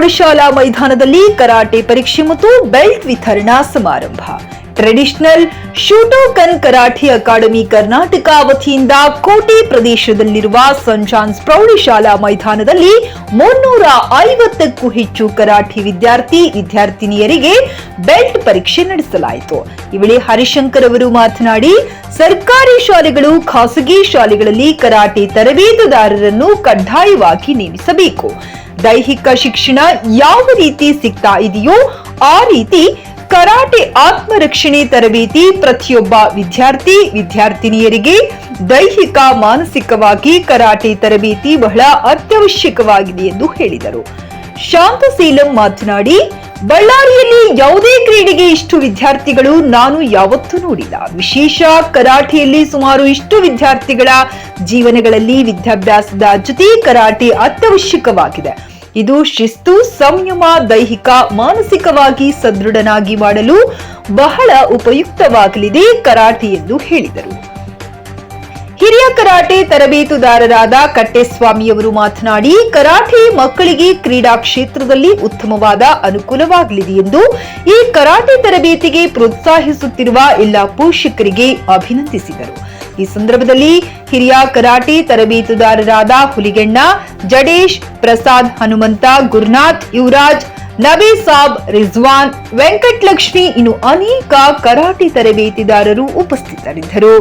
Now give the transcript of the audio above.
ಪ್ರೌಢಶಾಲಾ ಮೈದಾನದಲ್ಲಿ ಕರಾಟೆ ಪರೀಕ್ಷೆ ಮತ್ತು ಬೆಲ್ಟ್ ವಿತರಣಾ ಸಮಾರಂಭ. ಟ್ರೆಡಿಷನಲ್ ಶೂಟೋಕನ್ ಕರಾಟೆ ಅಕಾಡೆಮಿ ಕರ್ನಾಟಕ ವತಿಯಿಂದ ಕೋಟೆ ಪ್ರದೇಶದಲ್ಲಿರುವ ಸೆಂಟ್ ಜಾನ್ಸ್ ಪ್ರೌಢಶಾಲಾ ಮೈದಾನದಲ್ಲಿ 350ಕ್ಕೂ ಹೆಚ್ಚು ಕರಾಟೆ ವಿದ್ಯಾರ್ಥಿನಿಯರಿಗೆ ಬೆಲ್ಟ್ ಪರೀಕ್ಷೆ ನಡೆಸಲಾಯಿತು. ಈ ವೇಳೆ ಹರಿಶಂಕರ್ ಅವರು ಮಾತನಾಡಿ, ಸರ್ಕಾರಿ ಶಾಲೆಗಳು, ಖಾಸಗಿ ಶಾಲೆಗಳಲ್ಲಿ ಕರಾಟೆ ತರಬೇತುದಾರರನ್ನು ಕಡ್ಡಾಯವಾಗಿ ನೇಮಿಸಬೇಕು. ದೈಹಿಕ ಶಿಕ್ಷಣ ಯಾವ ರೀತಿ ಸಿಗ್ತಾ ಇದೆಯೋ ಆ ರೀತಿ ಕರಾಟೆ ಆತ್ಮರಕ್ಷಣೆ ತರಬೇತಿ ಪ್ರತಿಯೊಬ್ಬ ವಿದ್ಯಾರ್ಥಿನಿಯರಿಗೆ ದೈಹಿಕ, ಮಾನಸಿಕವಾಗಿ ಕರಾಟೆ ತರಬೇತಿ ಬಹಳ ಅತ್ಯವಶ್ಯಕವಾಗಿದೆ ಎಂದು ಹೇಳಿದರು. ಶಾಂತಸೀಲಂ ಮಾತನಾಡಿ, ಬಳ್ಳಾರಿಯಲ್ಲಿ ಯಾವುದೇ ಕ್ರೀಡೆಗೆ ಇಷ್ಟು ವಿದ್ಯಾರ್ಥಿಗಳು ನಾನು ಯಾವತ್ತೂ ನೋಡಿಲ್ಲ. ವಿಶೇಷ ಕರಾಟೆಯಲ್ಲಿ ಸುಮಾರು ಇಷ್ಟು ವಿದ್ಯಾರ್ಥಿಗಳ ಜೀವನಗಳಲ್ಲಿ ವಿದ್ಯಾಭ್ಯಾಸದ ಜೊತೆ ಕರಾಟೆ ಅತ್ಯವಶ್ಯಕವಾಗಿದೆ. ಇದು ಶಿಸ್ತು, ಸಂಯಮ, ದೈಹಿಕ, ಮಾನಸಿಕವಾಗಿ ಸದೃಢನಾಗಿ ಮಾಡಲು ಬಹಳ ಉಪಯುಕ್ತವಾಗಲಿದೆ ಕರಾಟೆ ಎಂದು ಹೇಳಿದರು. ಹಿರಿಯ ಕರಾಟೆ ತರಬೇತುದಾರರಾದ ಕಟ್ಟೆಸ್ವಾಮಿಯವರು ಮಾತನಾಡಿ, ಕರಾಟೆ ಮಕ್ಕಳಿಗೆ ಕ್ರೀಡಾ ಕ್ಷೇತ್ರದಲ್ಲಿ ಉತ್ತಮವಾದ ಅನುಕೂಲವಾಗಲಿದೆ ಎಂದು ಈ ಕರಾಟೆ ತರಬೇತಿಗೆ ಪ್ರೋತ್ಸಾಹಿಸುತ್ತಿರುವ ಎಲ್ಲ ಪೋಷಕರಿಗೆ ಅಭಿನಂದಿಸಿದರು. ಈ ಸಂದರ್ಭದಲ್ಲಿ ಹಿರಿಯ ಕರಾಟೆ ತರಬೇತುದಾರರಾದ ಹುಲಿಗೆಣ್ಣ, ಜಡೇಶ್, ಪ್ರಸಾದ್, ಹನುಮಂತ, ಗುರುನಾಥ್, ಯುವರಾಜ್, ನಬಿ ಸಾಬ್, ರಿಜ್ವಾನ್, ವೆಂಕಟಲಕ್ಷ್ಮಿ ಇನ್ನು ಅನೇಕ ಕರಾಟೆ ತರಬೇತಿದಾರರು ಉಪಸ್ಥಿತರಿದ್ದರು.